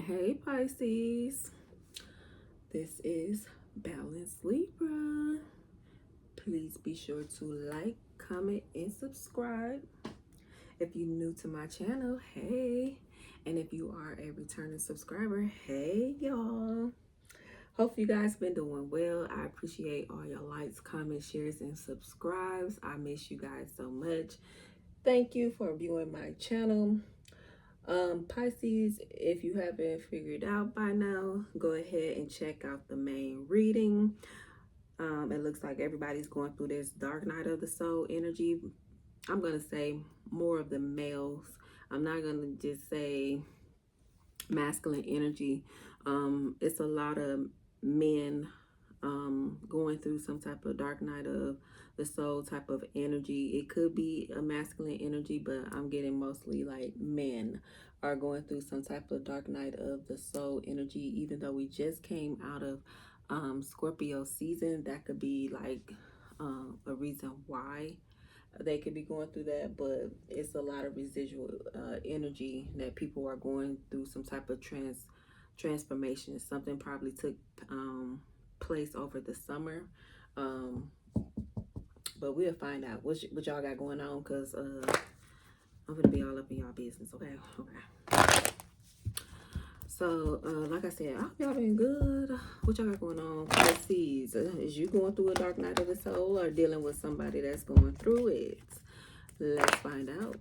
Hey Pisces, this is Balanced Libra. Please be sure to like, comment, and subscribe. If you're new to my channel, hey. And if you are a returning subscriber, hey y'all. Hope you guys been doing well. I appreciate all your likes, comments, shares, and subscribes. I miss you guys so much. Thank you for viewing my channel. Pisces, if you haven't figured out by now, go ahead and check out the main reading. It looks like everybody's going through this dark night of the soul energy. I'm going to say more of the males. I'm not going to just say masculine energy. It's a lot of men going through some type of dark night of the soul type of energy. It could be a masculine energy, but I'm getting mostly like men are going through some type of dark night of the soul energy. Even though we just came out of Scorpio season, that could be like a reason why they could be going through that, but it's a lot of residual energy that people are going through some type of transformation. Something probably took place over the summer, but we'll find out what y'all got going on, because I'm gonna be all up in y'all business. Okay. So like I said, I hope y'all been good. What y'all got going on? Pisces, is you going through a dark night of the soul or dealing with somebody that's going through it? Let's find out.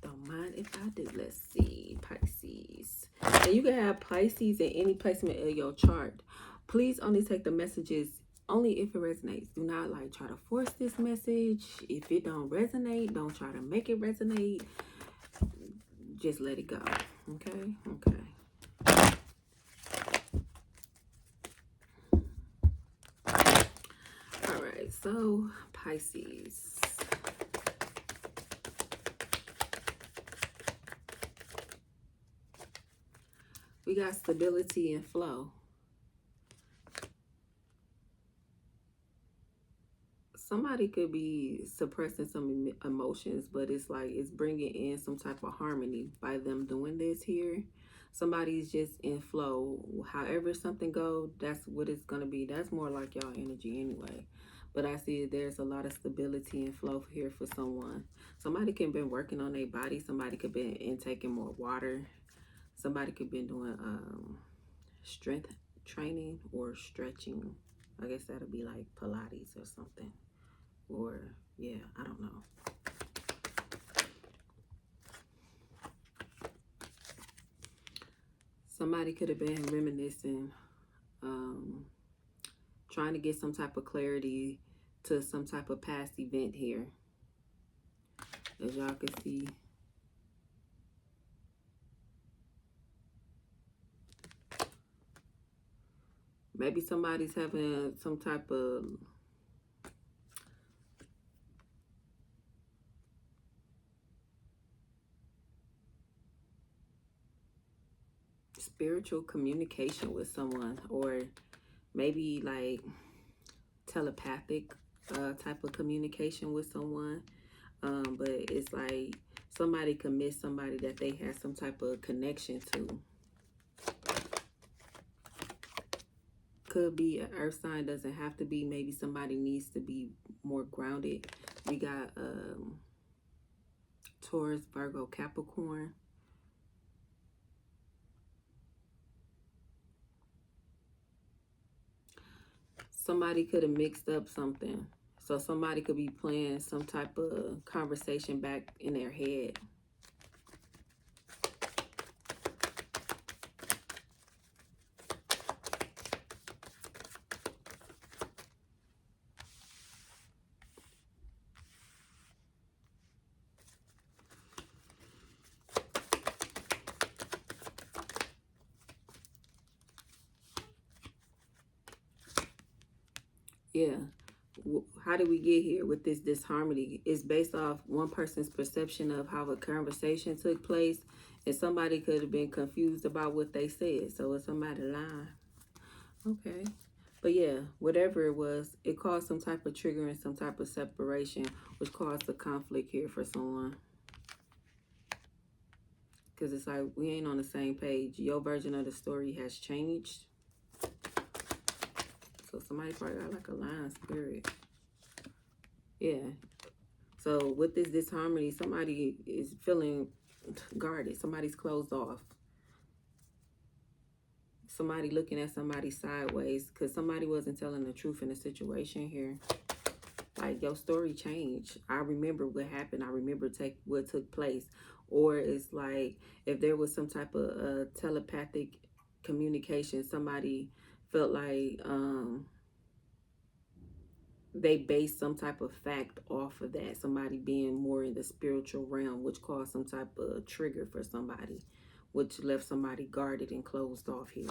Don't mind if I do. Let's see. Pisces. And you can have Pisces in any placement of your chart. Please only take the messages only if it resonates. Do not like try to force this message. If it don't resonate, don't try to make it resonate. Just let it go. Okay? Okay. All right. So, Pisces. We got stability and flow. Somebody could be suppressing some emotions, but it's like it's bringing in some type of harmony by them doing this here. Somebody's just in flow. However something go, that's what it's going to be. That's more like y'all energy anyway. But I see there's a lot of stability and flow here for someone. Somebody could have been working on their body. Somebody could have been intaking more water. Somebody could have been doing strength training or stretching. I guess that'll be like Pilates or something. Or, yeah, I don't know. Somebody could have been reminiscing, trying to get some type of clarity to some type of past event here. As y'all can see. Maybe somebody's having some type of spiritual communication with someone, or maybe like telepathic type of communication with someone. But it's like somebody could miss somebody that they had some type of connection to. Could be an earth sign, doesn't have to be. Maybe somebody needs to be more grounded. We got Taurus, Virgo, Capricorn. Somebody could have mixed up something. So somebody could be playing some type of conversation back in their head. Yeah. How did we get here with this disharmony? It's based off one person's perception of how a conversation took place, and somebody could have been confused about what they said. So it's somebody lying. Okay. But yeah, whatever it was, it caused some type of trigger and some type of separation, which caused a conflict here for someone. because it's like we ain't on the same page. Your version of the story has changed. So somebody probably got like a lion spirit. Yeah. So with this disharmony, somebody is feeling guarded. Somebody's closed off. Somebody looking at somebody sideways because somebody wasn't telling the truth in the situation here. Like, your story changed. I remember what happened. I remember what took place. Or it's like if there was some type of telepathic communication, somebody felt like they based some type of fact off of that. Somebody being more in the spiritual realm, which caused some type of trigger for somebody, which left somebody guarded and closed off here.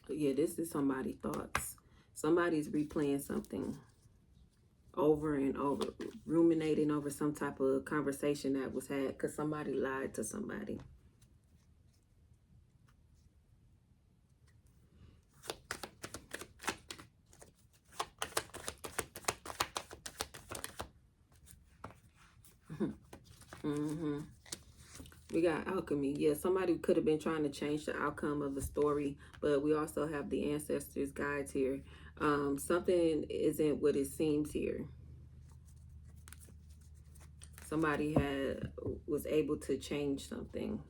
Yeah, this is somebody's thoughts. Somebody's replaying something over and over, ruminating over some type of conversation that was had because somebody lied to somebody. We got alchemy. Yeah, somebody could have been trying to change the outcome of the story, but we also have the ancestors' guides here. Something isn't what it seems here. Somebody was able to change something.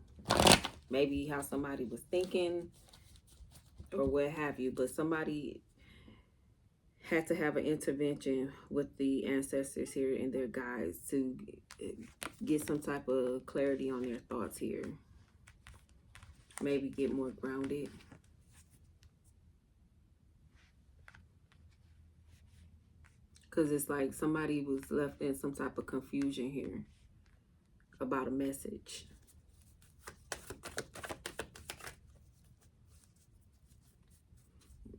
Maybe how somebody was thinking or what have you, but somebody had to have an intervention with the ancestors here and their guides to get some type of clarity on their thoughts here. Maybe get more grounded. Because it's like somebody was left in some type of confusion here about a message.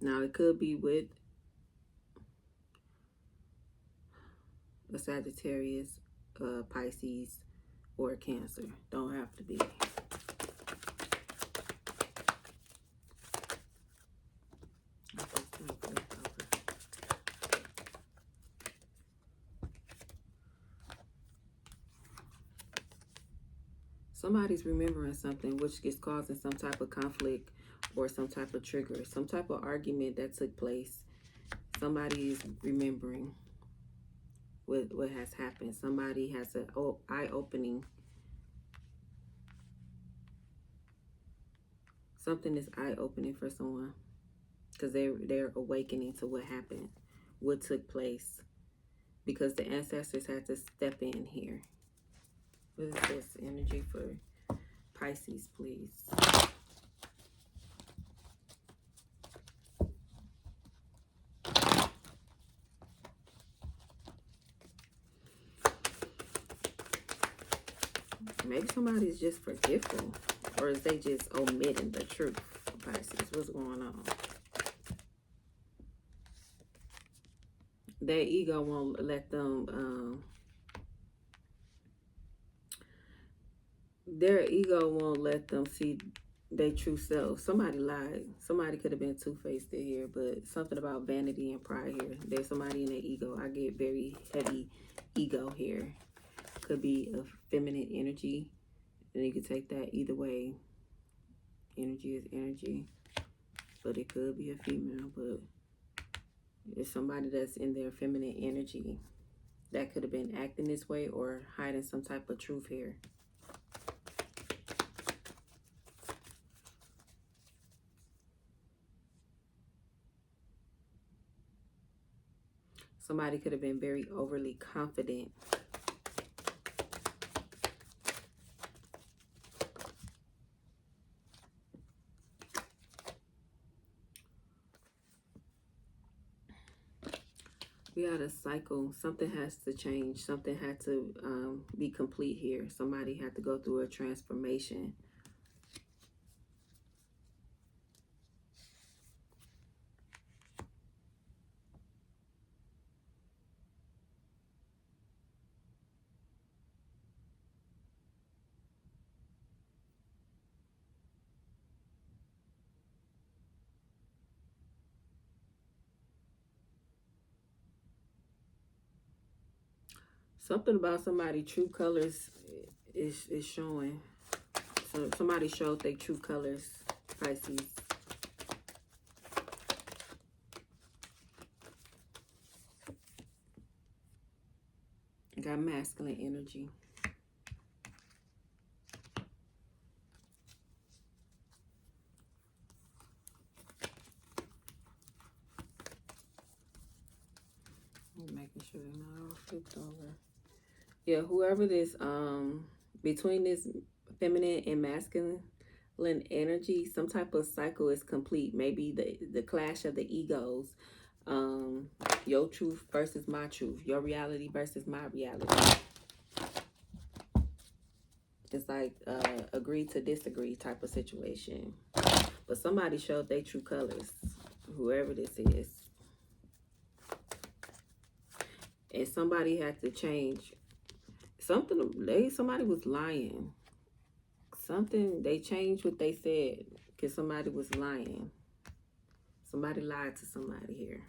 Now, it could be with a Sagittarius, Pisces, or a Cancer. Don't have to be. Somebody's remembering something which is causing some type of conflict or some type of trigger, some type of argument that took place. Somebody is remembering what has happened. Somebody has an eye-opening. Something is eye-opening for someone because they're awakening to what happened, what took place, because the ancestors had to step in here. What is this energy for Pisces, please? Maybe somebody's just forgetful, or is they just omitting the truth? Pisces, what's going on? Their ego won't let them. Their ego won't let them see their true self. Somebody lied. Somebody could have been two-faced here, but something about vanity and pride here. There's somebody in their ego. I get very heavy ego here. Could be a feminine energy, and you could take that either way. Energy is energy, but it could be a female, but it's somebody that's in their feminine energy that could have been acting this way or hiding some type of truth here. Somebody could have been very overly confident. We got a cycle. Something has to change. Something had to be complete here. Somebody had to go through a transformation. Something about somebody true colors is showing. So somebody showed their true colors, Pisces. Got masculine energy. I'm making sure they're not all flipped over. Yeah, whoever this, between this feminine and masculine energy, some type of cycle is complete. Maybe the clash of the egos. Your truth versus my truth. Your reality versus my reality. It's like agree to disagree type of situation. But somebody showed their true colors. Whoever this is. And somebody had to change. Somebody was lying. They changed what they said because somebody was lying. Somebody lied to somebody here.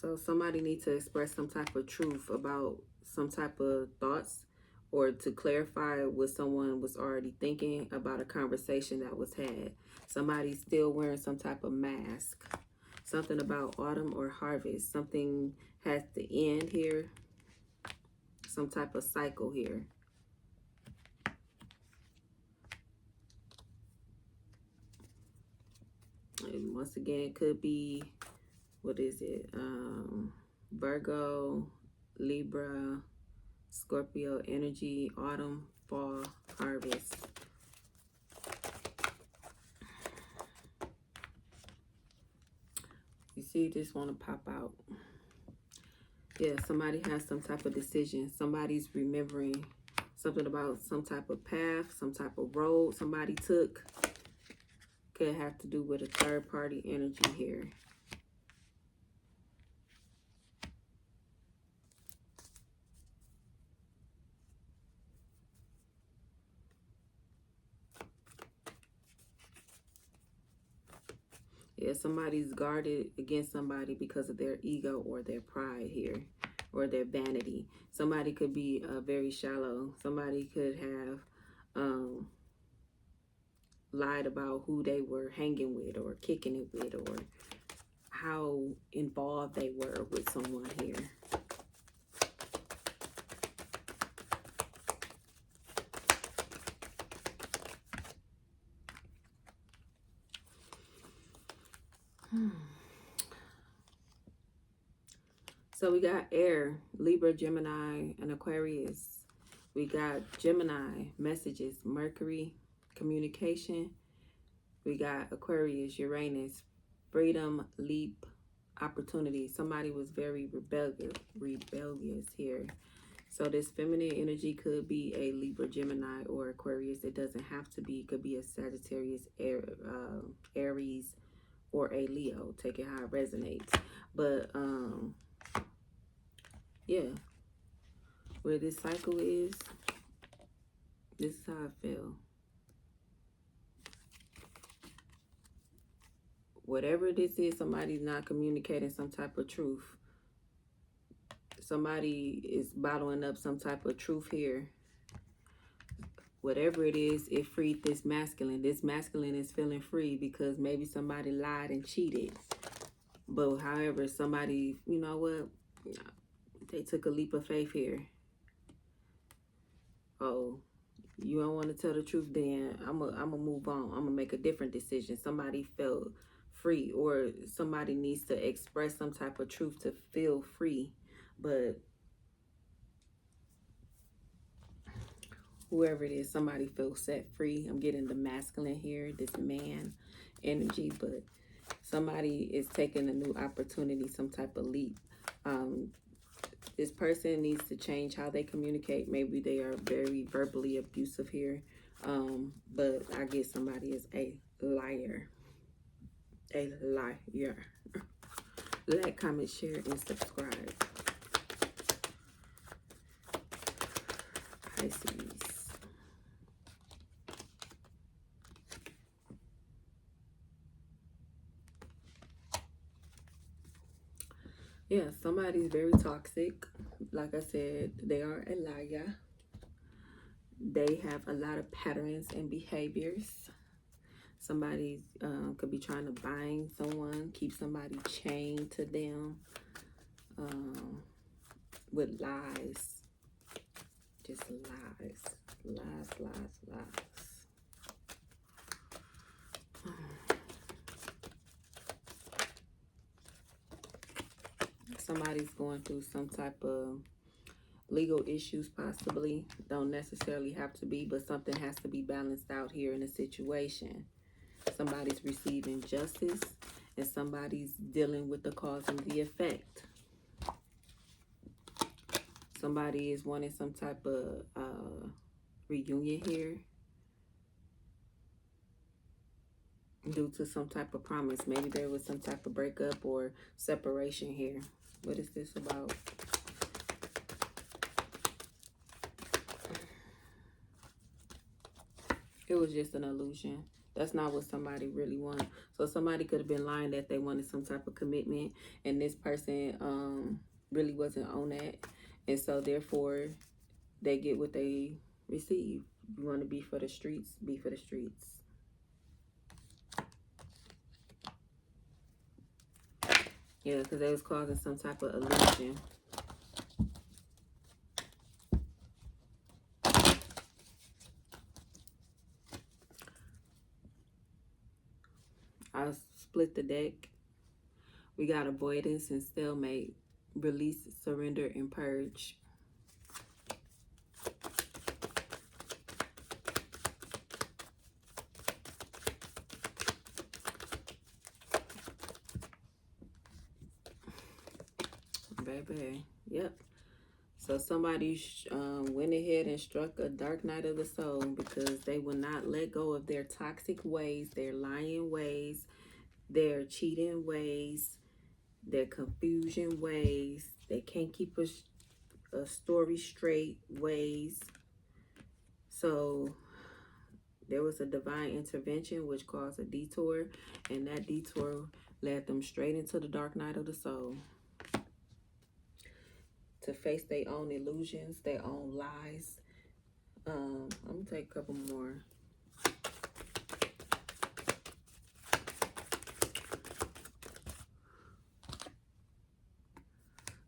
So somebody needs to express some type of truth about some type of thoughts, or to clarify what someone was already thinking about a conversation that was had. Somebody's still wearing some type of mask. Something about autumn or harvest. Something has to end here. Some type of cycle here. And once again, it could be, what is it? Virgo, Libra, Scorpio energy, autumn, fall, harvest. You see, just want to pop out. Yeah, somebody has some type of decision. Somebody's remembering something about some type of path, some type of road somebody took. Could have to do with a third party energy here. Yeah, somebody's guarded against somebody because of their ego or their pride here, or their vanity. Somebody could be very shallow. Somebody could have lied about who they were hanging with or kicking it with, or how involved they were with someone here. So we got air, Libra, Gemini, and Aquarius. We got Gemini, messages, Mercury, communication. We got Aquarius, Uranus, freedom, leap, opportunity. Somebody was very rebellious here. So this feminine energy could be a Libra, Gemini, or Aquarius. It doesn't have to be. It could be a Sagittarius, Aries, or a Leo. Take it how it resonates. But yeah, where this cycle is, this is how I feel. Whatever this is, somebody's not communicating some type of truth. Somebody is bottling up some type of truth here. Whatever it is, it freed this masculine. This masculine is feeling free because maybe somebody lied and cheated. But however, somebody, you know what? They took a leap of faith here. Oh, you don't want to tell the truth, then I'm gonna move on. I'm gonna make a different decision. Somebody felt free, or somebody needs to express some type of truth to feel free. But whoever it is, somebody feels set free. I'm getting the masculine here, this man energy, but somebody is taking a new opportunity, some type of leap. This person needs to change how they communicate. Maybe they are very verbally abusive here. But I get somebody is a liar. A liar. Like, comment, share, and subscribe. Pisces. Yeah, somebody's very toxic. Like I said, they are a liar. They have a lot of patterns and behaviors. Somebody could be trying to bind someone, keep somebody chained to them with lies. Just lies. Lies, lies, lies. Somebody's going through some type of legal issues, possibly. Don't necessarily have to be, but something has to be balanced out here in a situation. Somebody's receiving justice, and somebody's dealing with the cause and the effect. Somebody is wanting some type of reunion here due to some type of promise. Maybe there was some type of breakup or separation here. What is this about? It was just an illusion. That's not what somebody really wanted. So somebody could have been lying that they wanted some type of commitment, and this person really wasn't on that. And so therefore, they get what they receive. You want to be for the streets, be for the streets. Yeah, because they was causing some type of illusion. I'll split the deck. We got avoidance and stalemate. Release, surrender, and purge. Baby, yep. So somebody went ahead and struck a dark night of the soul because they will not let go of their toxic ways, their lying ways, their cheating ways, their confusion ways. They can't keep a story straight ways. So there was a divine intervention which caused a detour, and that detour led them straight into the dark night of the soul to face their own illusions, their own lies. I'm gonna take a couple more.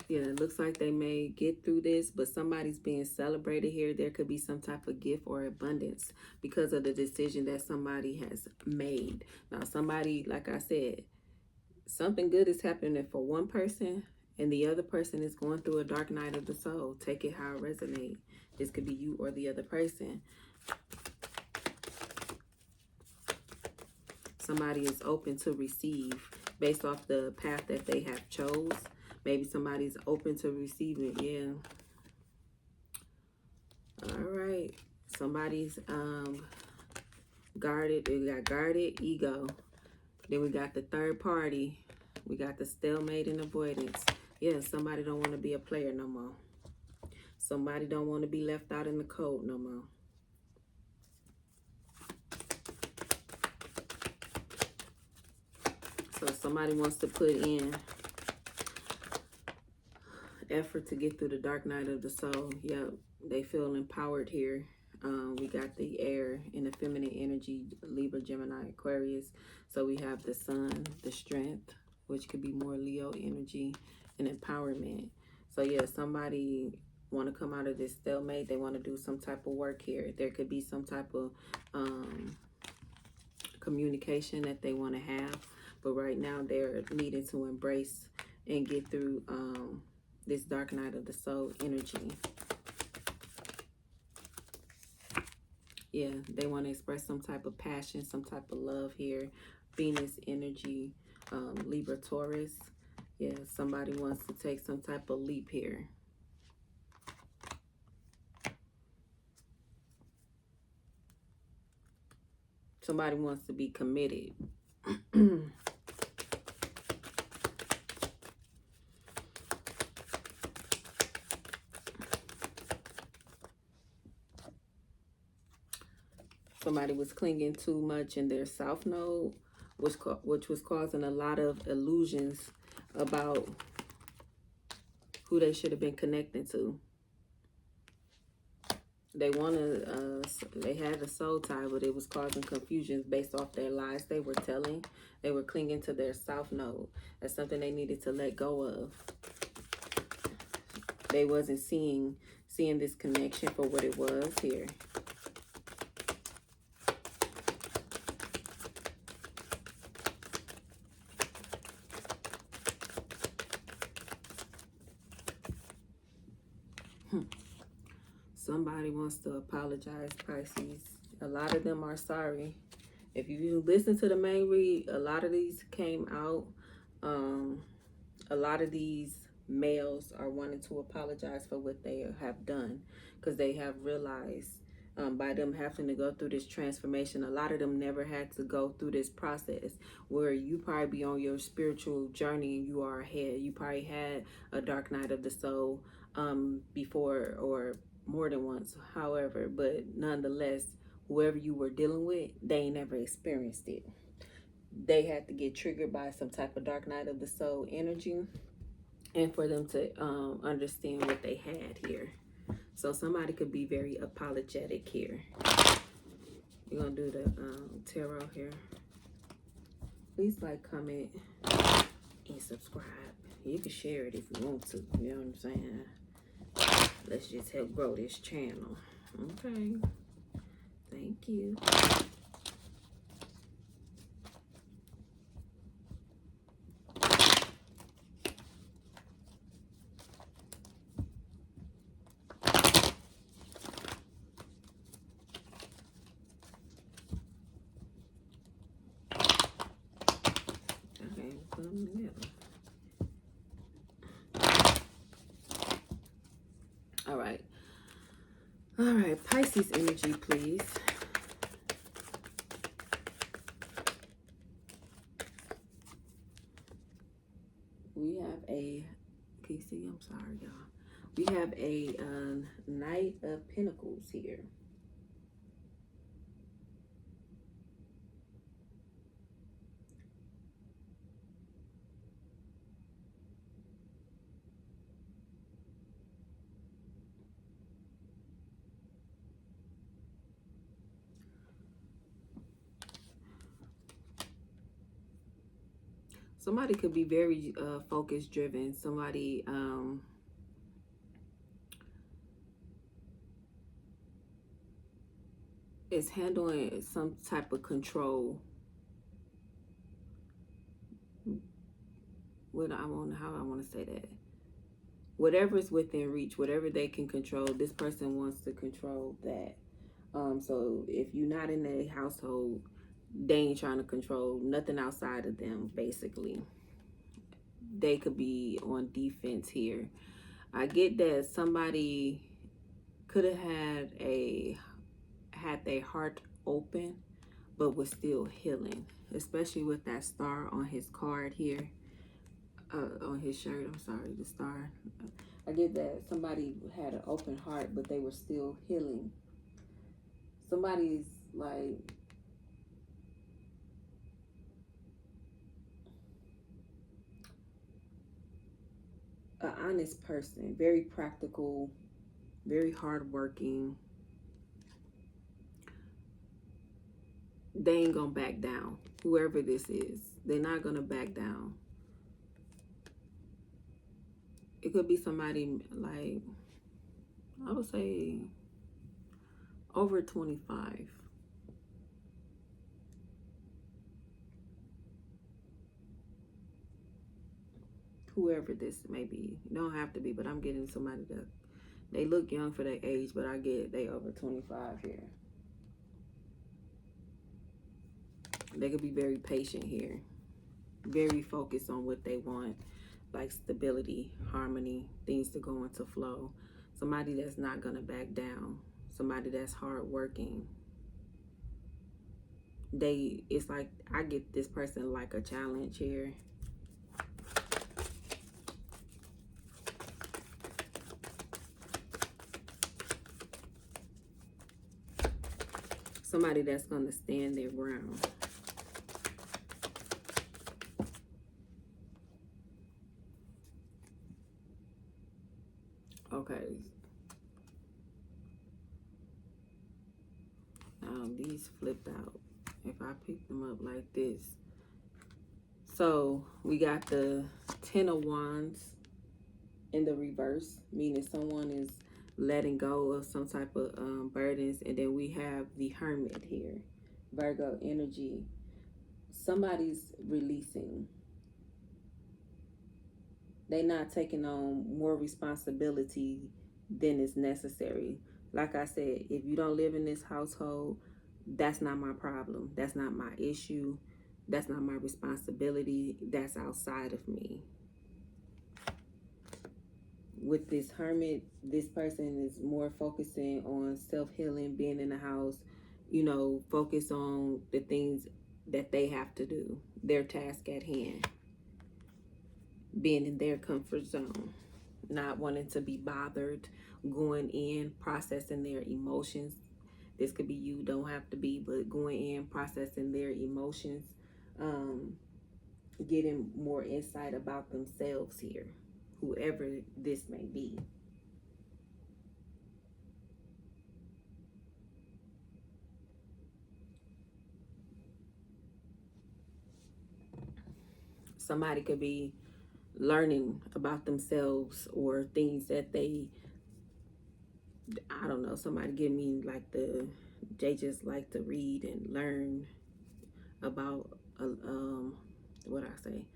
Yeah, it looks like they may get through this, but somebody's being celebrated here. There could be some type of gift or abundance because of the decision that somebody has made. Now, somebody, like I said, something good is happening for one person, and the other person is going through a dark night of the soul. Take it how it resonates. This could be you or the other person. Somebody is open to receive based off the path that they have chose. Maybe somebody's open to receiving. Yeah. All right. Somebody's guarded. We got guarded ego. Then we got the third party. We got the stalemate and avoidance. Yeah, somebody don't want to be a player no more. Somebody don't want to be left out in the cold no more. So somebody wants to put in effort to get through the dark night of the soul. Yep, they feel empowered here. We got the air and the feminine energy, Libra, Gemini, Aquarius. So we have the sun, the strength, which could be more Leo energy, and empowerment. So yeah, somebody want to come out of this stalemate. They want to do some type of work here. There could be some type of communication that they want to have. But right now they're needing to embrace and get through this dark night of the soul energy. Yeah, they want to express some type of passion, some type of love here. Venus energy, Libra, Taurus. Yeah, somebody wants to take some type of leap here. Somebody wants to be committed. Somebody was clinging too much in their south node, which was causing a lot of illusions about who they should have been connecting to. They they had a soul tie, but it was causing confusions based off their lies they were telling. They were clinging to their south node. That's something they needed to let go of. They wasn't seeing this connection for what it was here. Somebody wants to apologize, Pisces. A lot of them are sorry. If you listen to the main read, a lot of these came out. A lot of these males are wanting to apologize for what they have done, because they have realized by them having to go through this transformation, a lot of them never had to go through this process, where you probably be on your spiritual journey and you are ahead. You probably had a dark night of the soul before, or more than once, however, but nonetheless, whoever you were dealing with, they ain't never experienced it. They had to get triggered by some type of dark night of the soul energy, and for them to understand what they had here. So somebody could be very apologetic here. We're gonna do the tarot here. Please like, comment, and subscribe. You can share it if you want to. You know what I'm saying? Let's just help grow this channel. Okay. Thank you. Okay, put them together. All right. All right, Pisces energy, please. We have a PC, I'm sorry, y'all. We have a Knight of Pentacles here. Somebody could be very focus driven. Somebody is handling some type of control. How I want to say that. Whatever's within reach, whatever they can control, this person wants to control that. So if you're not in a household, they ain't trying to control nothing outside of them, basically. They could be on defense here. I get that somebody could have had their heart open, but was still healing, especially with that star on his card here, on his shirt. I'm sorry, the star. I get that somebody had an open heart, but they were still healing. Somebody's like, an honest person, very practical, very hardworking. They ain't gonna back down. Whoever this is, they're not gonna back down. It could be somebody like, I would say over 25. Whoever this may be. You don't have to be, but I'm getting somebody that, they look young for their age, but I get they over 25 here. They could be very patient here. Very focused on what they want. Like stability, harmony, things to go into flow. Somebody that's not going to back down. Somebody that's hardworking. It's like, I get this person like a challenge here. Somebody that's going to stand their ground. these flipped out. If I pick them up like this. So we got the 10 of Wands in the reverse, meaning someone is letting go of some type of burdens. And then we have the Hermit here, Virgo energy. Somebody's releasing. They're not taking on more responsibility than is necessary. Like I said, if you don't live in this household, that's not my problem. That's not my issue. That's not my responsibility. That's outside of me. With this Hermit, this person is more focusing on self-healing, being in the house, you know, focus on the things that they have to do, their task at hand, being in their comfort zone, not wanting to be bothered, going in, processing their emotions. This could be you, don't have to be, but going in, processing their emotions, getting more insight about themselves here, whoever this may be. Somebody could be learning about themselves or things that they, I don't know, somebody give me like they just like to read and learn about, what I say,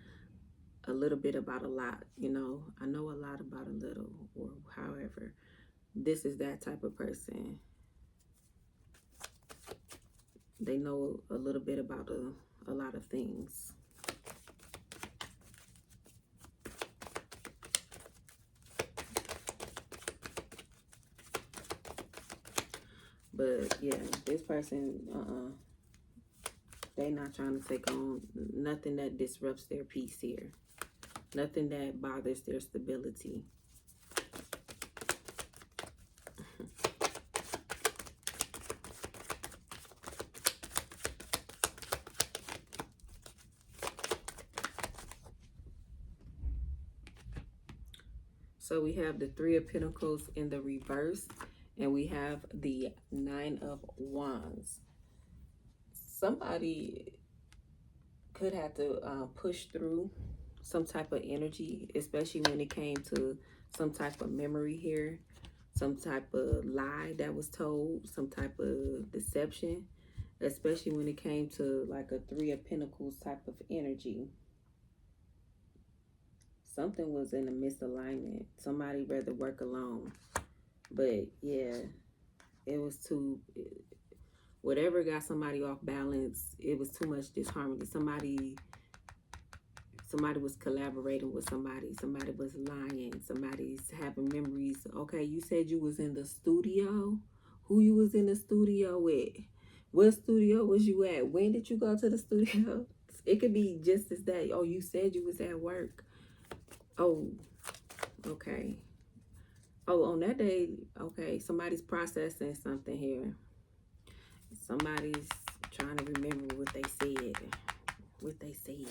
a little bit about a lot, you know. I know a lot about a little, or however. This is that type of person. They know a little bit about a lot of things. But yeah, this person, they not trying to take on nothing that disrupts their peace here. Nothing that bothers their stability. So we have the 3 of Pentacles in the reverse, and we have the 9 of Wands. Somebody could have to push through some type of energy, especially when it came to some type of memory here, some type of lie that was told, some type of deception, especially when it came to like a 3 of Pentacles type of energy. Something was in a misalignment. Somebody rather work alone. But yeah, it was too, whatever got somebody off balance, it was too much disharmony. Somebody was collaborating with somebody. Somebody was lying. Somebody's having memories. Okay, you said you was in the studio. Who you was in the studio with? What studio was you at? When did you go to the studio? It could be just as that. Oh, you said you was at work. Oh, okay. Oh, on that day, okay, somebody's processing something here. Somebody's trying to remember what they said. What they said.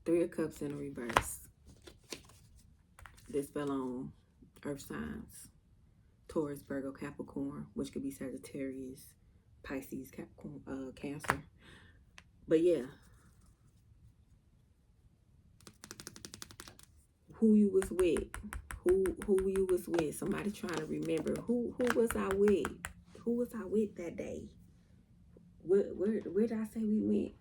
Three of Cups in reverse. This fell on Earth signs. Taurus, Virgo, Capricorn, which could be Sagittarius, Pisces, Capricorn, Cancer. But yeah. Who you was with? Who you was with? Somebody trying to remember. Who was I with? Who was I with that day? Where did I say we went?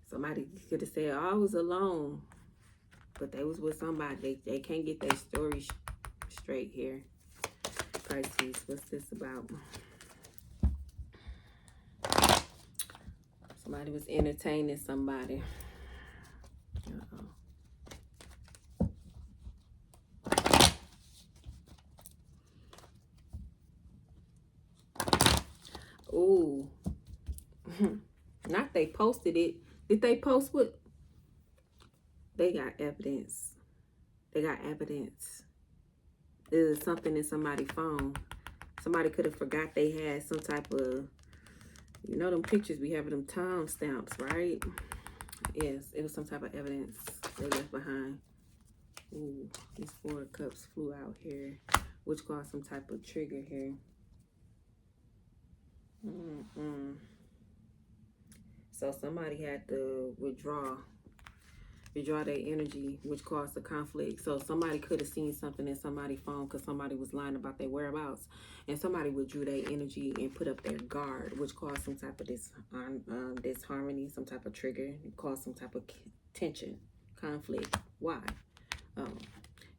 Somebody could have said, oh, I was alone. But they was with somebody. They can't get their story straight here. Pisces, what's this about? Somebody was entertaining somebody. Ooh. Not they posted it. Did they post what? They got evidence. They got evidence. There's something in somebody's phone. Somebody could have forgot they had some type of, You know them pictures we have them time stamps, right? Yes, it was some type of evidence they left behind. Ooh, these 4 of Cups flew out here, which caused some type of trigger here. So somebody had to withdraw their energy, which caused the conflict. So somebody could have seen something in somebody's phone because somebody was lying about their whereabouts, and somebody withdrew their energy and put up their guard, which caused some type of disharmony, some type of trigger. It caused some type of tension, conflict. Why?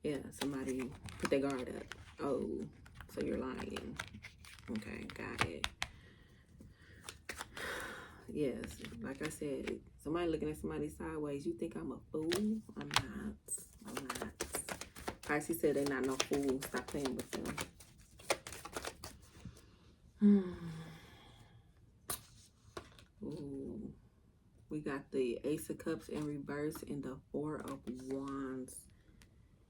Yeah, somebody put their guard up. Oh, so you're lying. Okay, got it. Yes, like I said, somebody looking at somebody sideways. You think I'm a fool? I'm not. Pisces said they're not no fool. Stop playing with them. Ooh. We got the Ace of Cups in reverse and the 4 of Wands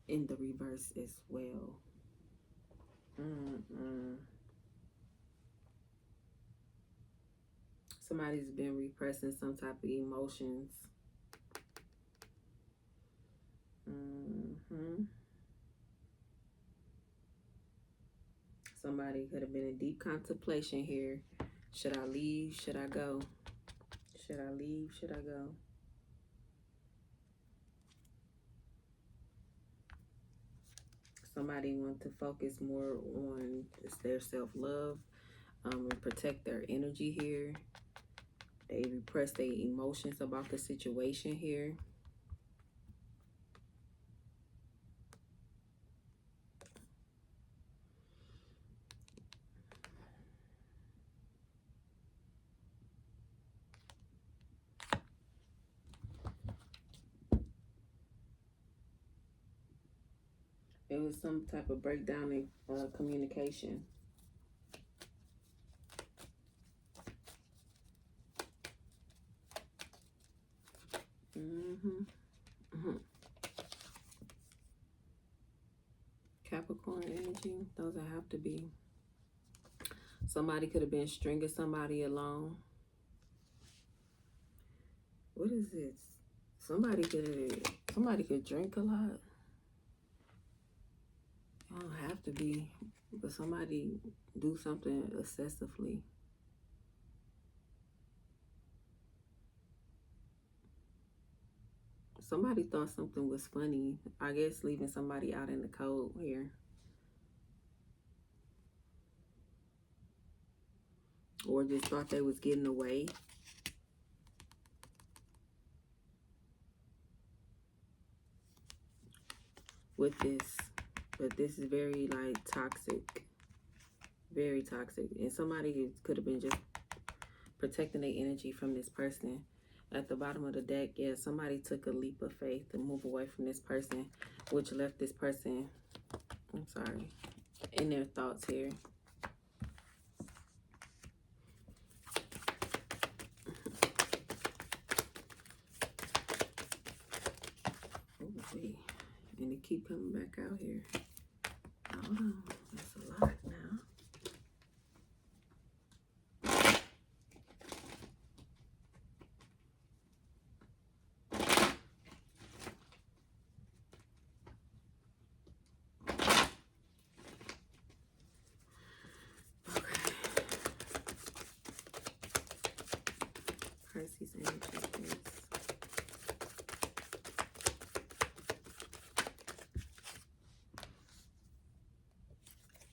in the reverse as well. Somebody's been repressing some type of emotions. Somebody could have been in deep contemplation here. Should I leave? Should I go? Should I leave? Should I go? Somebody want to focus more on their self-love and protect their energy here. They repress their emotions about the situation here. It was some type of breakdown in communication. Capricorn energy, those that have to be. Somebody could have been stringing somebody along. What is this? Somebody could drink a lot. I don't have to be, but somebody do something excessively. Somebody thought something was funny. I guess leaving somebody out in the cold here. Or just thought they was getting away. With this. But this is very, like, toxic. Very toxic. And somebody could have been just protecting their energy from this person. At the bottom of the deck, yeah, somebody took a leap of faith to move away from this person, which left this person, I'm sorry, in their thoughts here. Ooh, and it keep coming back out here. Hold on, that's a lot now. Pisces energy, please.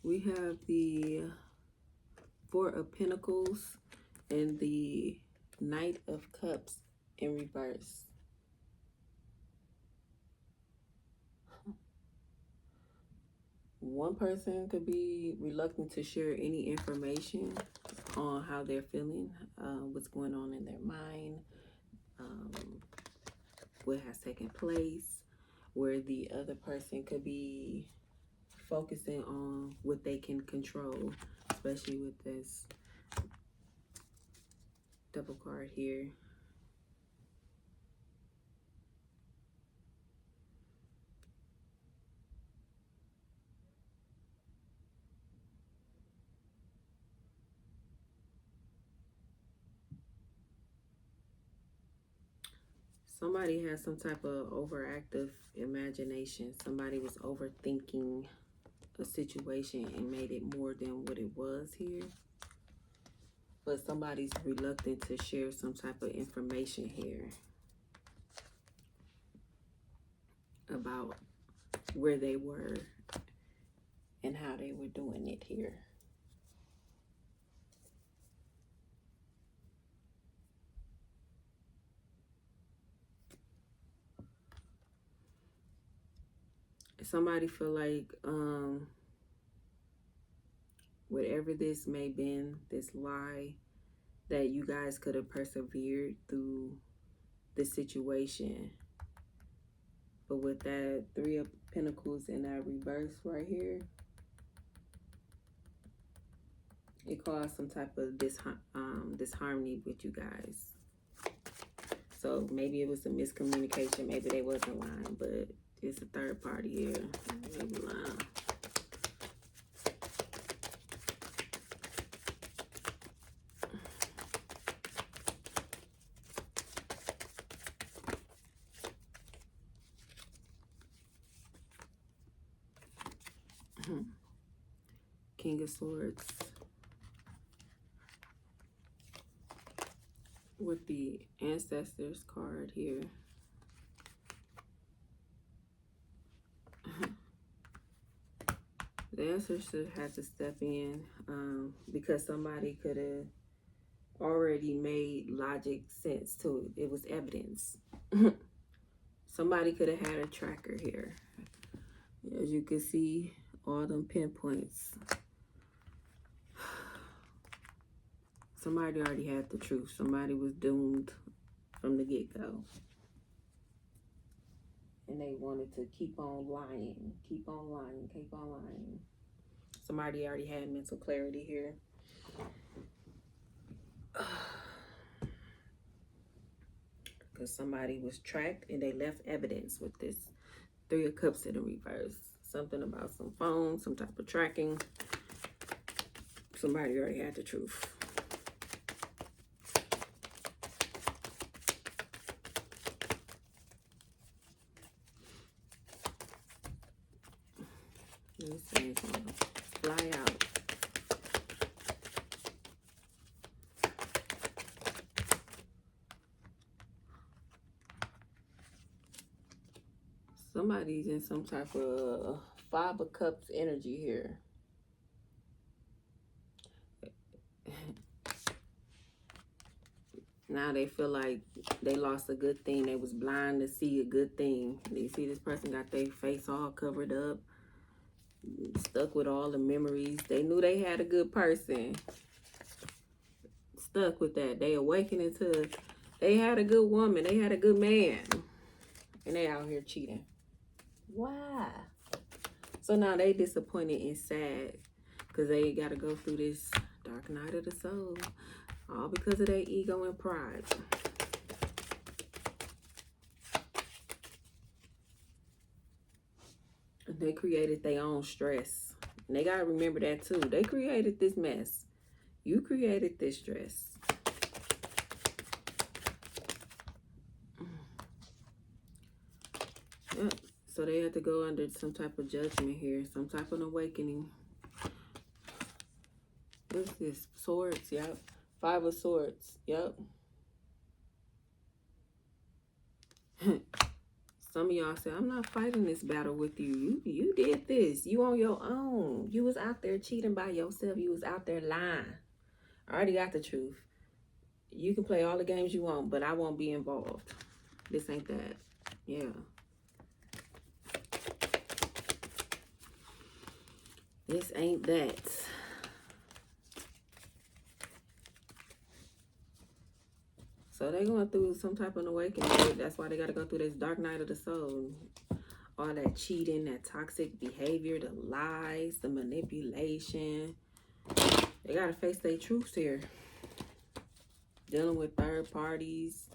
We have the 4 of Pentacles and the Knight of Cups in reverse. One person could be reluctant to share any information on how they're feeling, what's going on in their mind, what has taken place, where the other person could be focusing on what they can control, especially with this double card here. Somebody has some type of overactive imagination. Somebody was overthinking a situation and made it more than what it was here. But somebody's reluctant to share some type of information here about where they were and how they were doing it here. Somebody feel like whatever this may been, this lie, that you guys could have persevered through the situation. But with that Three of Pentacles in that reverse right here, it caused some type of disharmony with you guys. So maybe it was a miscommunication. Maybe they wasn't lying, but it's a third party here. They were lying. King of Swords with the Ancestors card here. The ancestors had to step in because somebody could have already made logic sense to it. It was evidence. Somebody could have had a tracker here. As you can see, all them pinpoints. Somebody already had the truth. Somebody was doomed from the get-go. And they wanted to keep on lying, keep on lying, keep on lying. Somebody already had mental clarity here. Because somebody was tracked and they left evidence with this Three of Cups in the reverse. Something about some phone, some type of tracking. Somebody already had the truth. This thing's gonna fly out. Somebody's in some type of Five of Cups energy here. Now they feel like they lost a good thing. They was blind to see a good thing. You see this person got their face all covered up, stuck with all the memories. They knew they had a good person. Stuck with that. They awakening to they had a good woman. They had a good man. And they out here cheating. Why? So now they disappointed and sad because they got to go through this dark night of the soul. All because of their ego and pride. They created their own stress. And they got to remember that too. They created this mess. You created this stress. Yep. So they had to go under some type of judgment here. Some type of awakening. What's this? Swords, yep. Five of Swords, yep. Some of y'all say, I'm not fighting this battle with you. You did this. You on your own. You was out there cheating by yourself. You was out there lying. I already got the truth. You can play all the games you want, but I won't be involved. This ain't that. Yeah. This ain't that. So they going through some type of awakening. That's why they got to go through this dark night of the soul. All that cheating, that toxic behavior, the lies, the manipulation. They got to face their truths here. Dealing with third parties.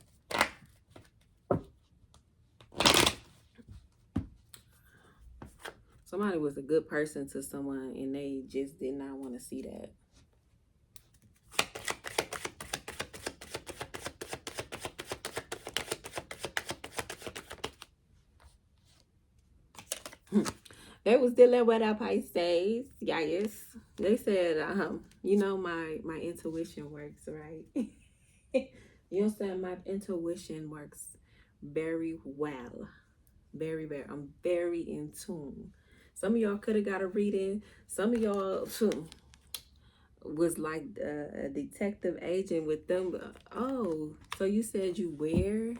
Somebody was a good person to someone and they just did not want to see that. They was dealing with a Pisces. Yes. They said, you know, my intuition works, right? You understand? My intuition works very well. Very, very. I'm very in tune. Some of y'all could have got a reading. Some of y'all was like a detective agent with them. Oh, so you said you where?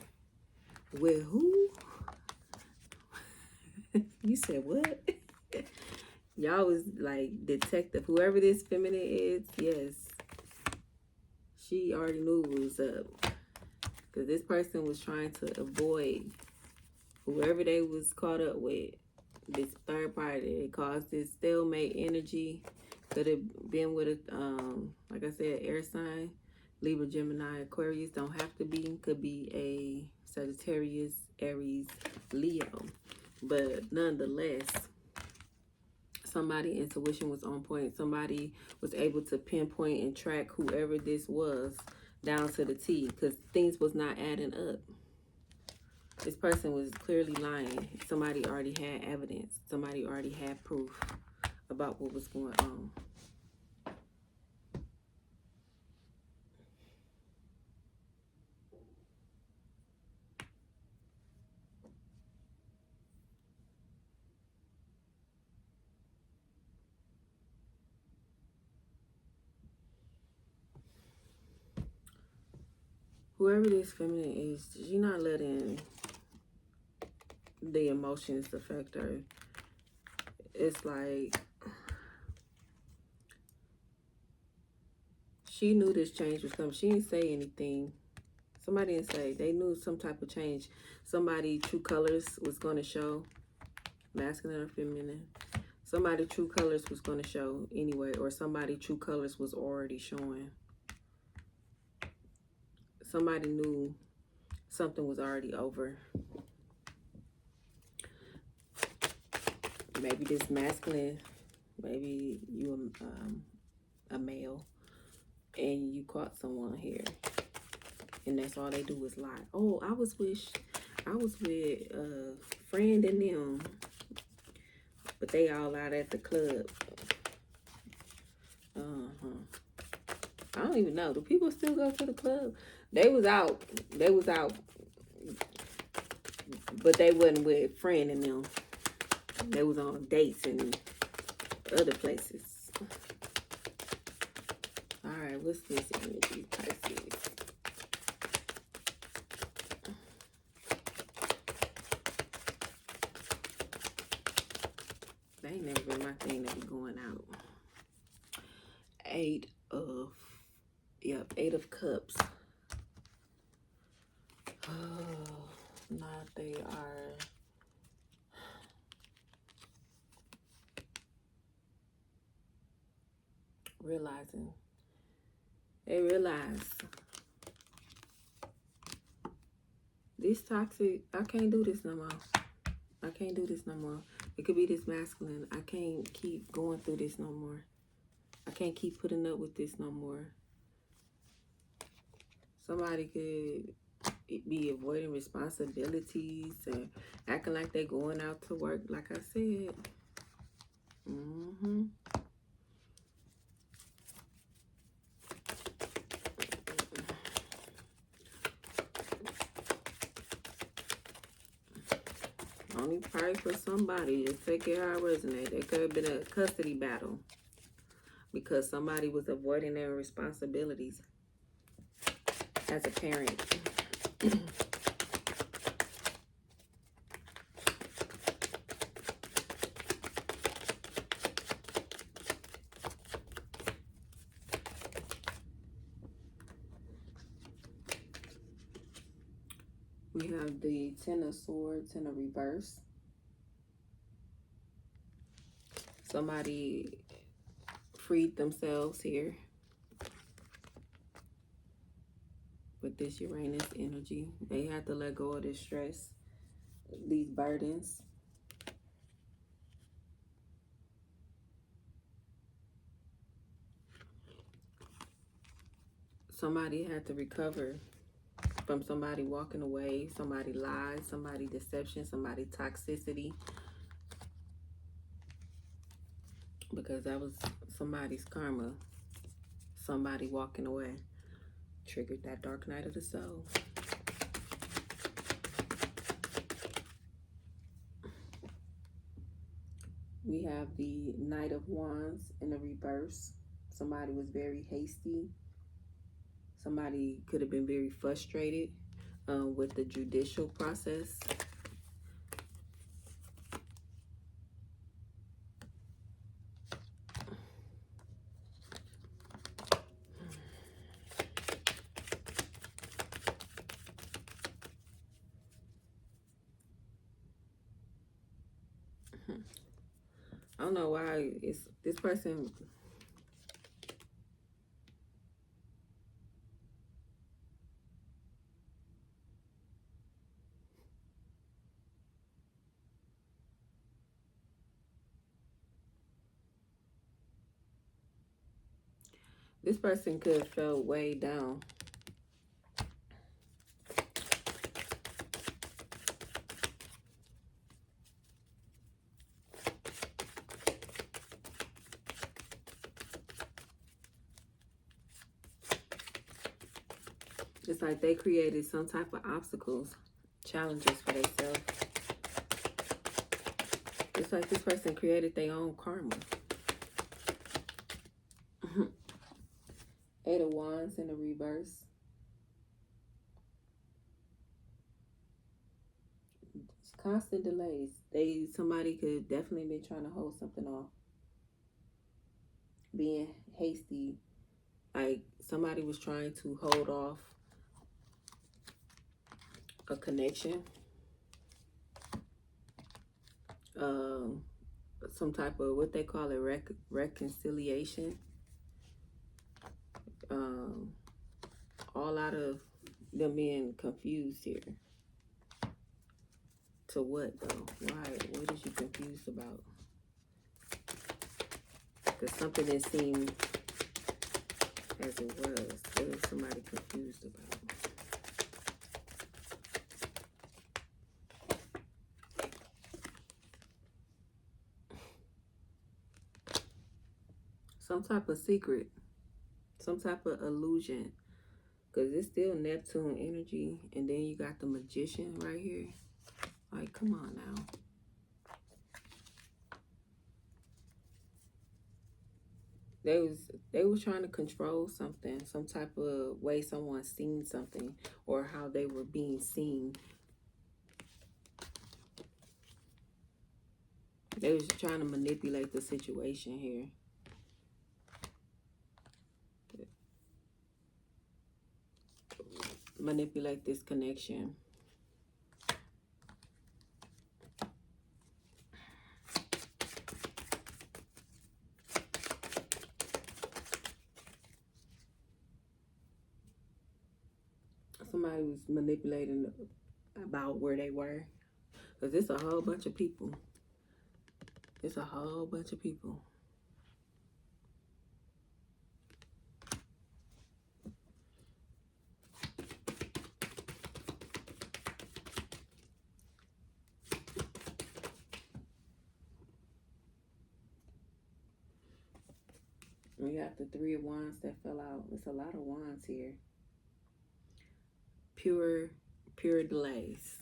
With who? You said what? Y'all was like detective. Whoever this feminine is, yes. She already knew what was up. Because this person was trying to avoid whoever they was caught up with. This third party. It caused this stalemate energy. Could have been with a, like I said, air sign. Libra, Gemini, Aquarius. Don't have to be. Could be a Sagittarius, Aries, Leo. But nonetheless, somebody's intuition was on point. Somebody was able to pinpoint and track whoever this was down to the T, because things was not adding up. This person was clearly lying. Somebody already had evidence. Somebody already had proof about what was going on. Whoever this feminine is, she's not letting the emotions affect her. It's like she knew this change was coming. She didn't say anything. Somebody didn't say. They knew some type of change. Somebody true colors was going to show. Masculine or feminine. Somebody true colors was going to show anyway. Or somebody true colors was already showing. Somebody knew something was already over. Maybe this masculine. Maybe you a male. And you caught someone here. And that's all they do is lie. Oh, I was with a friend and them. But they all out at the club. I don't even know. Do people still go to the club? They was out. They was out. But they wasn't with friend and them. They was on dates and other places. Alright, what's this energy, Pisces? That ain't never been my thing to be going out. Eight of Cups. Oh, now they are realizing. They realize this toxic, I can't do this no more. I can't do this no more. It could be this masculine. I can't keep going through this no more. I can't keep putting up with this no more. Somebody could be avoiding responsibilities and acting like they're going out to work, like I said. Only price for somebody. Just take it how it resonates. There could have been a custody battle because somebody was avoiding their responsibilities as a parent. We have the Ten of Swords in a reverse. Somebody freed themselves here with this Uranus energy. They had to let go of this stress, these burdens. Somebody had to recover from somebody walking away, somebody lies, somebody deception, somebody toxicity. because that was somebody's karma. Somebody walking away triggered that dark night of the soul. We have the Knight of Wands in the reverse. Somebody was very hasty. Somebody could have been very frustrated with the judicial process. I don't know why it's this person. This person could have felt way down. It's like they created some type of obstacles, challenges for themselves. It's like this person created their own karma. Eight of Wands in the reverse. It's constant delays. Somebody could definitely be trying to hold something off. Being hasty. Like somebody was trying to hold off a connection. Some type of what they call it, reconciliation. All out of them being confused here. To what though? Why? What is you confused about? Because something didn't seem as it was. What is somebody confused about? Some type of secret. Some type of illusion. Because it's still Neptune energy. And then you got the Magician right here. Like, come on now. They was trying to control something. Some type of way someone seen something. Or how they were being seen. They was trying to manipulate the situation here. Manipulate this connection. Somebody was manipulating about where they were. Because it's a whole bunch of people. It's a whole bunch of people. We got the Three of Wands that fell out. It's a lot of wands here. Pure delays.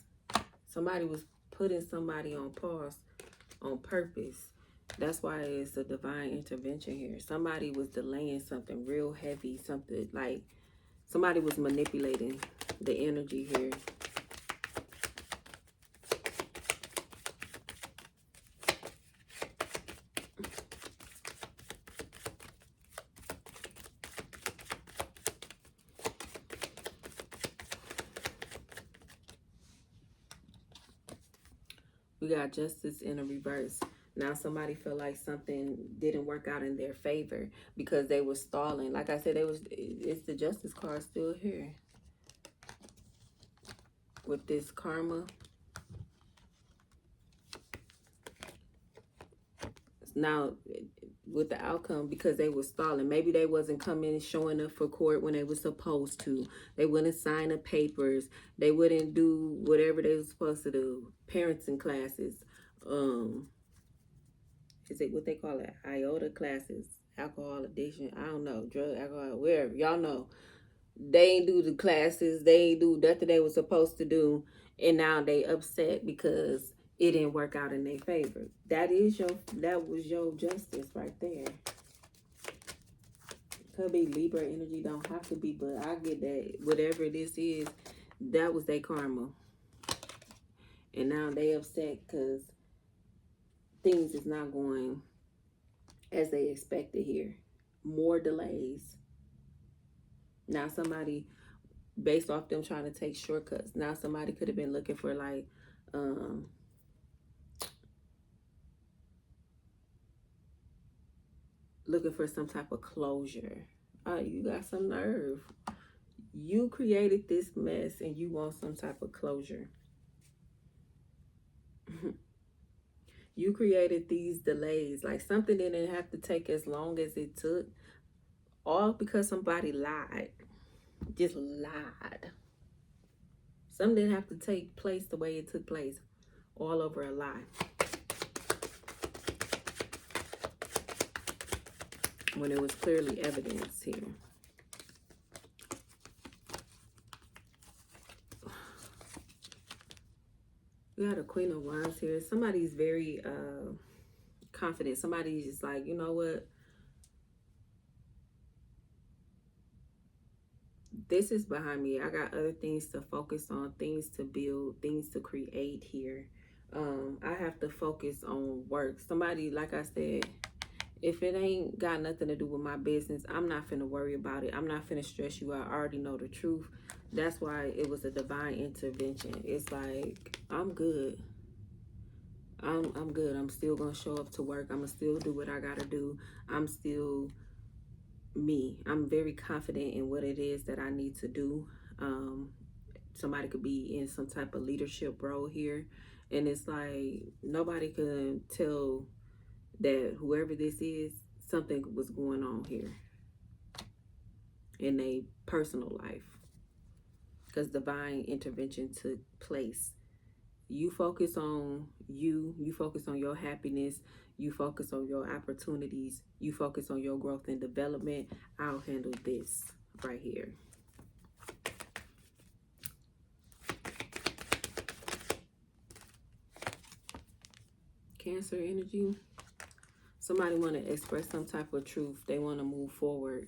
Somebody was putting somebody on pause on purpose. That's why it's a divine intervention here. Somebody was delaying something real heavy. Something like somebody was manipulating the energy here. We got Justice in a reverse. Now somebody feel like something didn't work out in their favor because they were stalling. Like I said, it's the Justice card still here. With this karma. Now, with the outcome, because they were stalling. Maybe they wasn't coming showing up for court when they were supposed to. They wouldn't sign the papers. They wouldn't do whatever they were supposed to do. Parenting classes. is it what they call it? IOTA classes, alcohol addiction. I don't know, drug, alcohol, wherever. Y'all know. They ain't do the classes. They ain't do nothing they was supposed to do. And now they upset because it didn't work out in their favor. That was your justice right there. Could be Libra energy, don't have to be, but I get that whatever this is, that was their karma. And now they upset because things is not going as they expected here. More delays. Now somebody, based off them trying to take shortcuts, now somebody could have been looking for like, looking for some type of closure. You got some nerve. You created this mess and you want some type of closure. You created these delays. Like something didn't have to take as long as it took. All because somebody lied. Just lied. Something didn't have to take place the way it took place. All over a lie. When it was clearly evidence here. We got a Queen of Wands here. Somebody's very confident. Somebody's just like, you know what? This is behind me. I got other things to focus on, things to build, things to create here. I have to focus on work. Somebody, like I said, if it ain't got nothing to do with my business, I'm not finna worry about it. I'm not finna stress you out. I already know the truth. That's why it was a divine intervention. It's like, I'm good. I'm good. I'm still gonna show up to work. I'm gonna still do what I gotta do. I'm still me. I'm very confident in what it is that I need to do. Somebody could be in some type of leadership role here, and it's like nobody can tell that whoever this is, something was going on here in a personal life, because divine intervention took place. You focus on you focus on your happiness, you focus on your opportunities, you focus on your growth and development. I'll handle this right here. Cancer energy. Somebody want to express some type of truth. They want to move forward.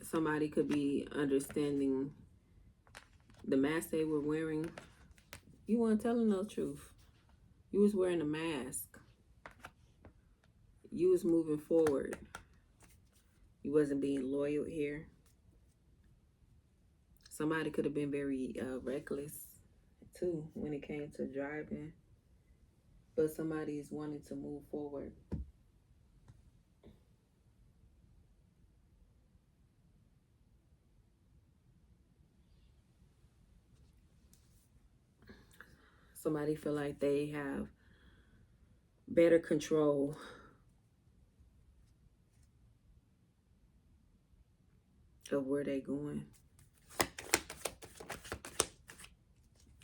Somebody could be understanding the mask they were wearing. You weren't telling no truth. You was wearing a mask. You was moving forward. You wasn't being loyal here. Somebody could have been very reckless too when it came to driving. But somebody's wanting to move forward. Somebody feel like they have better control of where they going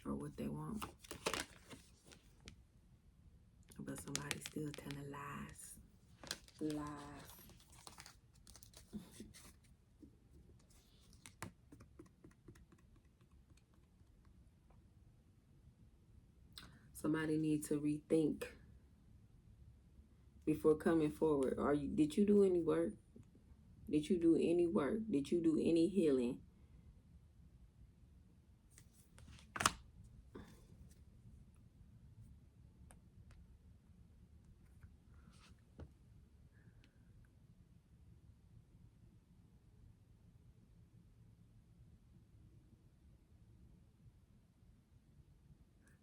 or what they want. But somebody's still telling lies. Lies. Somebody needs to rethink before coming forward. Did you do any work? Did you do any work? Did you do any healing?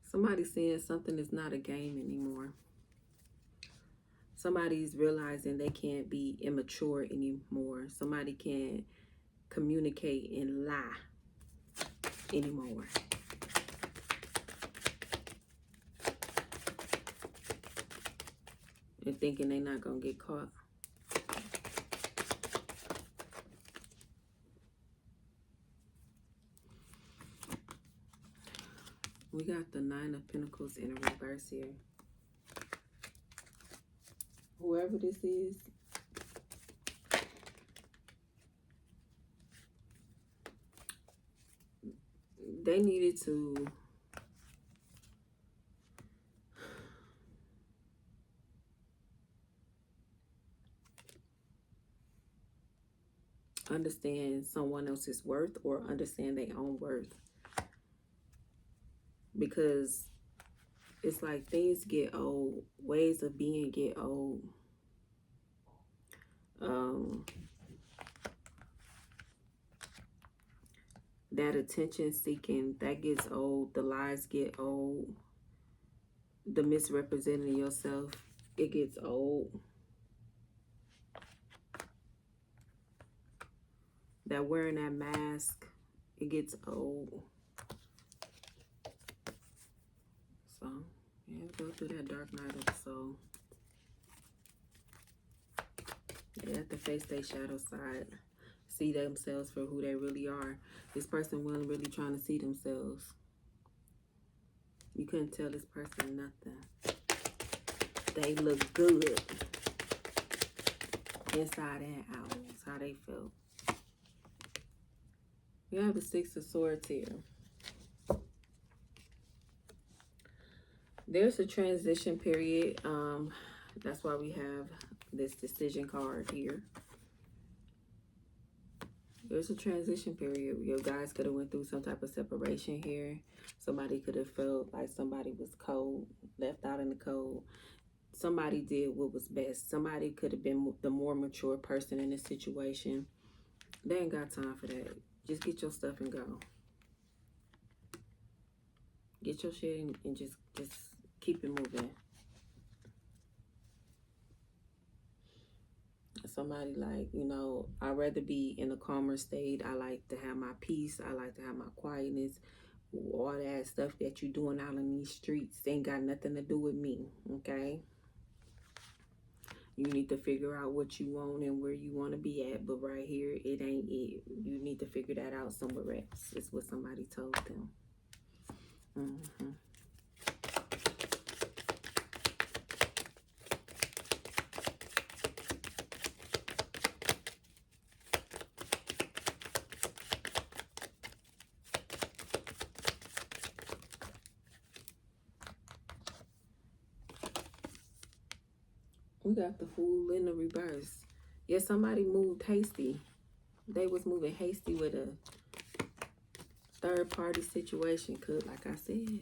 Somebody's saying something is not a game anymore. Somebody's realizing they can't be immature anymore. Somebody can't communicate and lie anymore. And thinking they're not going to get caught. We got the Nine of Pentacles in a reverse here. Whoever this is, they needed to understand someone else's worth or understand their own worth. Because it's like things get old. Ways of being get old. That attention seeking, that gets old. The lies get old. The misrepresenting yourself, it gets old. That wearing that mask, it gets old. So, yeah, go through that dark night of the soul. They have to face their shadow side. See themselves for who they really are. This person wasn't really trying to see themselves. You couldn't tell this person nothing. They look good. Inside and out. That's how they felt. You have the Six of Swords here. There's a transition period. That's why we have this decision card here. There's a transition period. Your guys could have went through some type of separation here. Somebody could have felt like somebody was cold, left out in the cold. Somebody did what was best. Somebody could have been the more mature person in this situation. They ain't got time for that. Just get your stuff and go. Get your shit and just keep it moving. Somebody like, you know, I'd rather be in a calmer state. I like to have my peace. I like to have my quietness. All that stuff that you're doing out in these streets ain't got nothing to do with me, okay? You need to figure out what you want and where you want to be at. But right here, it ain't it. You need to figure that out somewhere else. It's what somebody told them. We got the Fool in the reverse. Yeah, somebody moved hasty. They was moving hasty with a third-party situation. Cause like I said,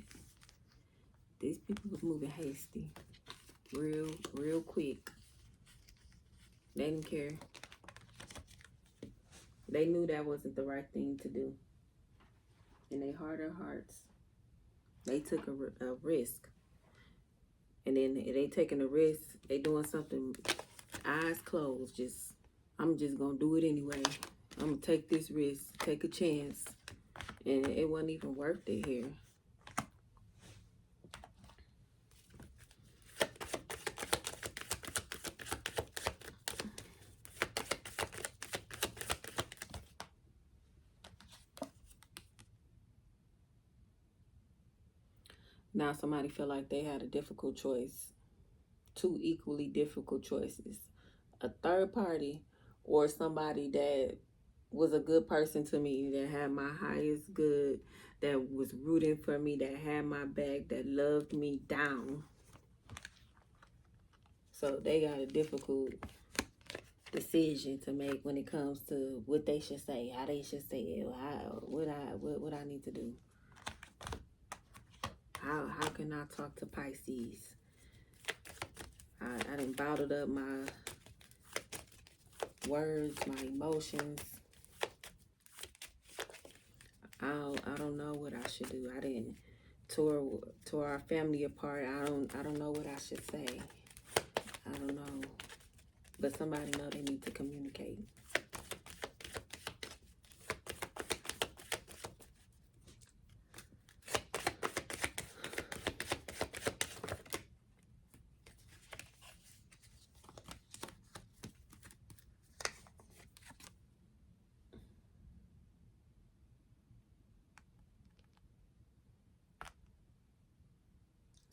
these people was moving hasty. Real quick. They didn't care. They knew that wasn't the right thing to do. In their heart of hearts, they took a risk. And then they taking a risk. They doing something, eyes closed. I'm just gonna do it anyway. I'm gonna take this risk, take a chance. And it wasn't even worth it here. Now somebody feel like they had a difficult choice. Two equally difficult choices. A third party or somebody that was a good person to me, that had my highest good, that was rooting for me, that had my back, that loved me down. So they got a difficult decision to make when it comes to what they should say, how they should say it, what I need to do. How can I talk to Pisces? I done bottled up my words, my emotions. I don't know what I should do. I didn't tore our family apart. I don't know what I should say. I don't know. But somebody know they need to communicate.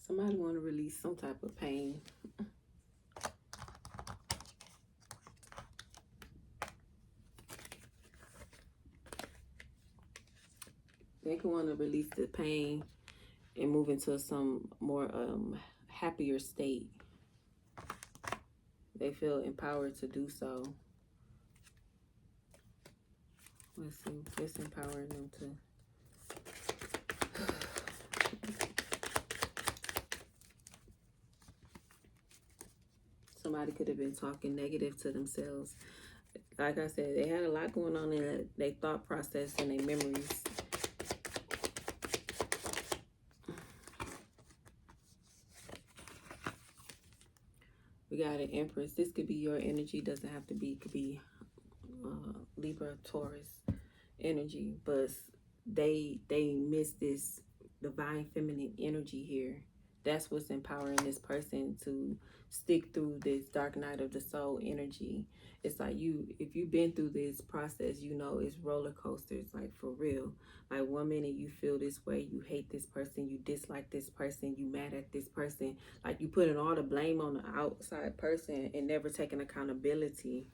Somebody want to release some type of pain. They can want to release the pain and move into some more happier state. They feel empowered to do so. Let's see, what's empowering them to? Somebody could have been talking negative to themselves. Like I said, they had a lot going on in their thought process and their memories. We got an Empress. This could be your energy. Doesn't have to be. Could be Libra, Taurus energy. But they miss this divine feminine energy here. That's what's empowering this person to stick through this dark night of the soul energy. It's like if you've been through this process, you know it's roller coasters, like for real. Like 1 minute you feel this way, you hate this person, you dislike this person, you mad at this person. Like you putting all the blame on the outside person and never taking accountability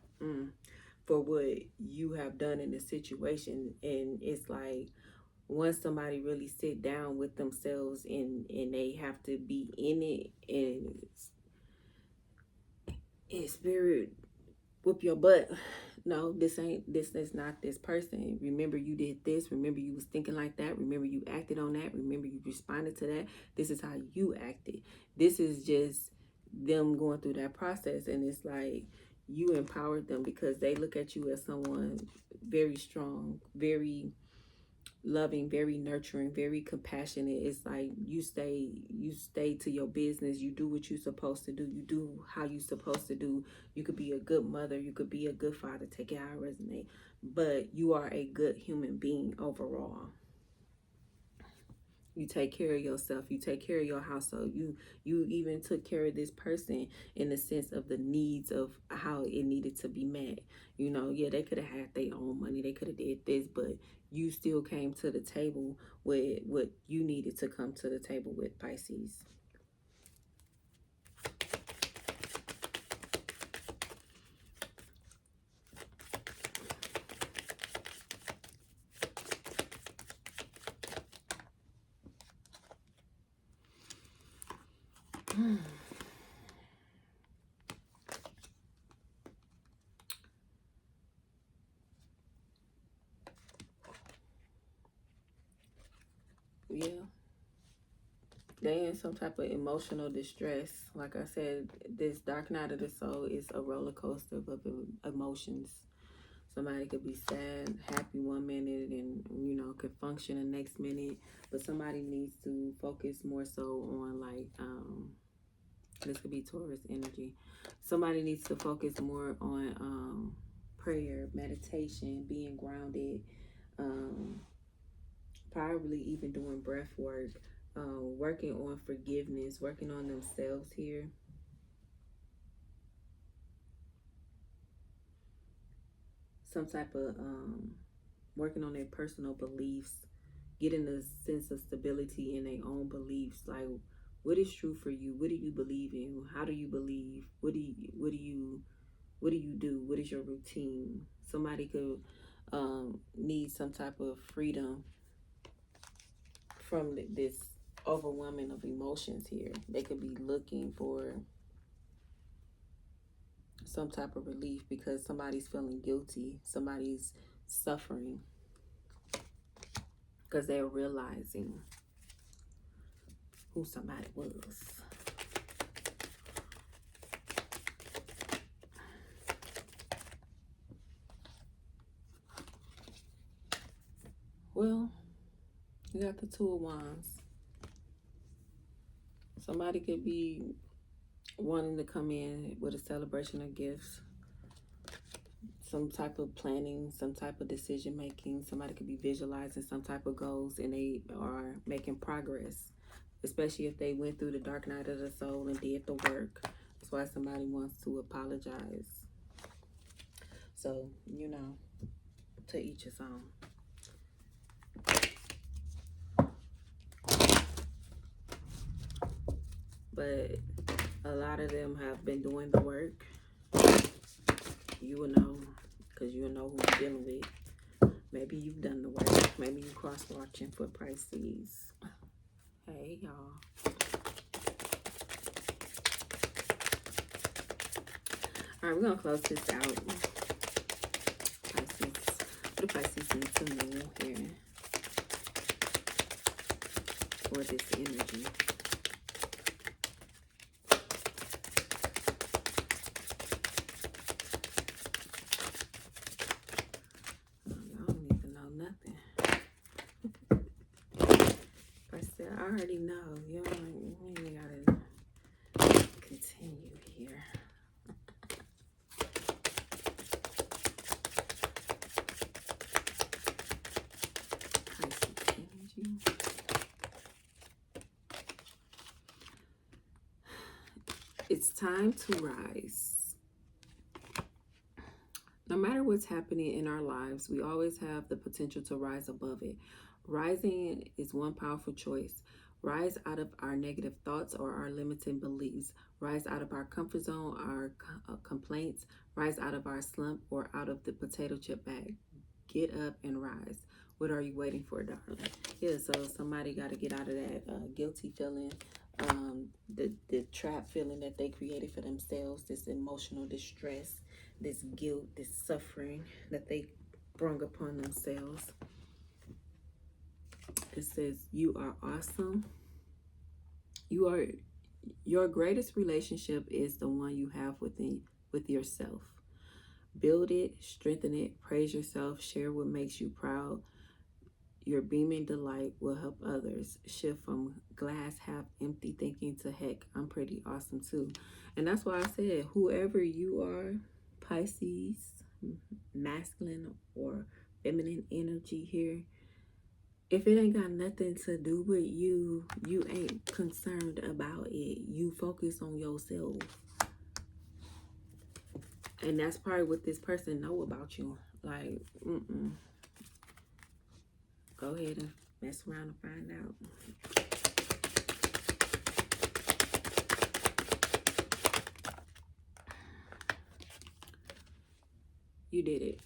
for what you have done in the situation. And it's like, once somebody really sit down with themselves and they have to be in it and spirit whoop your butt. No, this is not this person. Remember you did this. Remember you was thinking like that. Remember you acted on that. Remember you responded to that. This is how you acted. This is just them going through that process. And it's like you empowered them because they look at you as someone very strong, very loving, very nurturing, very compassionate. It's like you stay to your business. You do what you're supposed to do. You do how you're supposed to do. You could be a good mother. You could be a good father. Take it how it resonates. But you are a good human being overall. You take care of yourself. You take care of your household. You even took care of this person in the sense of the needs of how it needed to be met. You know, yeah, they could have had their own money. They could have did this, but you still came to the table with what you needed to come to the table with, Pisces. Yeah. They in some type of emotional distress. Like I said, this dark night of the soul is a roller coaster of emotions. Somebody could be sad, happy 1 minute and, you know, could function the next minute. But somebody needs to focus more so on, like, this could be Taurus energy. Somebody needs to focus more on prayer, meditation, being grounded, probably even doing breath work, working on forgiveness, working on themselves here. Some type of working on their personal beliefs, getting a sense of stability in their own beliefs. Like, what is true for you? What do you believe in? How do you believe? What do you do? What is your routine? Somebody could need some type of freedom from this overwhelming of emotions here. They could be looking for some type of relief because somebody's feeling guilty. Somebody's suffering because they're realizing who somebody was. Well, you got the Two of Wands. Somebody could be wanting to come in with a celebration of gifts, some type of planning, some type of decision making. Somebody could be visualizing some type of goals and they are making progress, especially if they went through the dark night of the soul and did the work. That's why somebody wants to apologize. So, you know, to each his own. but a lot of them have been doing the work. You will know, because you will know who you're dealing with. Maybe you've done the work. Maybe you cross-watching for Pisces. Hey, y'all. All right, we're going to close this out. Pisces. What do Pisces need to know here for this energy? Y'all don't need to know nothing. I said, I already know. You ain't gotta continue here. Pisces energy. It's time to rise. No matter what's happening in our lives, we always have the potential to rise above it. Rising is one powerful choice. Rise out of our negative thoughts or our limiting beliefs. Rise out of our comfort zone, our complaints. Rise out of our slump or out of the potato chip bag. Get up and rise. What are you waiting for, darling? Yeah, so somebody got to get out of that guilty feeling, the trap feeling that they created for themselves, this emotional distress, this guilt, this suffering that they brought upon themselves. It says, you are awesome. Your greatest relationship is the one you have with yourself. Build it, strengthen it, praise yourself, share what makes you proud. Your beaming delight will help others. Shift from glass half empty thinking to, heck, I'm pretty awesome too. And that's why I said, whoever you are, Pisces, masculine or feminine energy here, if it ain't got nothing to do with you, you ain't concerned about it. You focus on yourself. And that's probably what this person know about you. Like, go ahead and mess around and find out. You did it.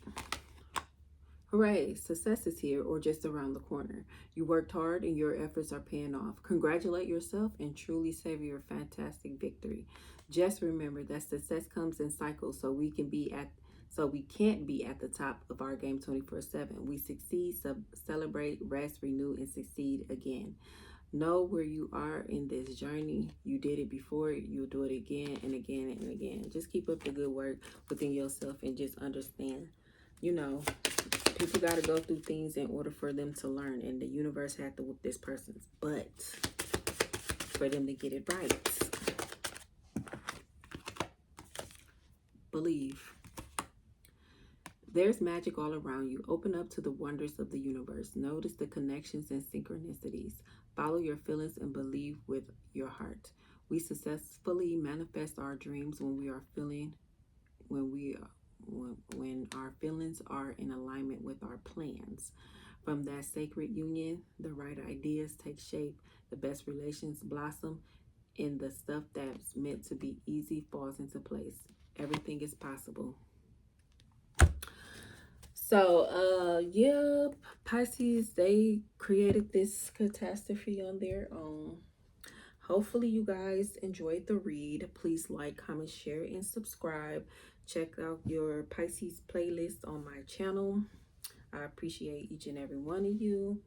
Hooray, success is here or just around the corner. You worked hard and your efforts are paying off. Congratulate yourself and truly savor your fantastic victory. Just remember that success comes in cycles, so we can't be at the top of our game 24/7. We succeed, celebrate, rest, renew, and succeed again. Know where you are in this journey. You did it before, you'll do it again and again and again. Just keep up the good work within yourself and just understand, people got to go through things in order for them to learn, and the universe had to whoop this person's butt for them to get it right. Believe. There's magic all around you. Open up to the wonders of the universe. Notice the connections and synchronicities. Follow your feelings and believe with your heart. We successfully manifest our dreams when our feelings are in alignment with our plans. From that sacred union, the right ideas take shape, the best relations blossom, and the stuff that's meant to be easy falls into place. Everything is possible. So, yeah, Pisces, they created this catastrophe on their own. Hopefully you guys enjoyed the read. Please like, comment, share, and subscribe. Check out your Pisces playlist on my channel. I appreciate each and every one of you.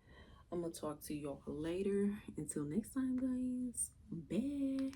I'm going to talk to y'all later. Until next time, guys. Bye.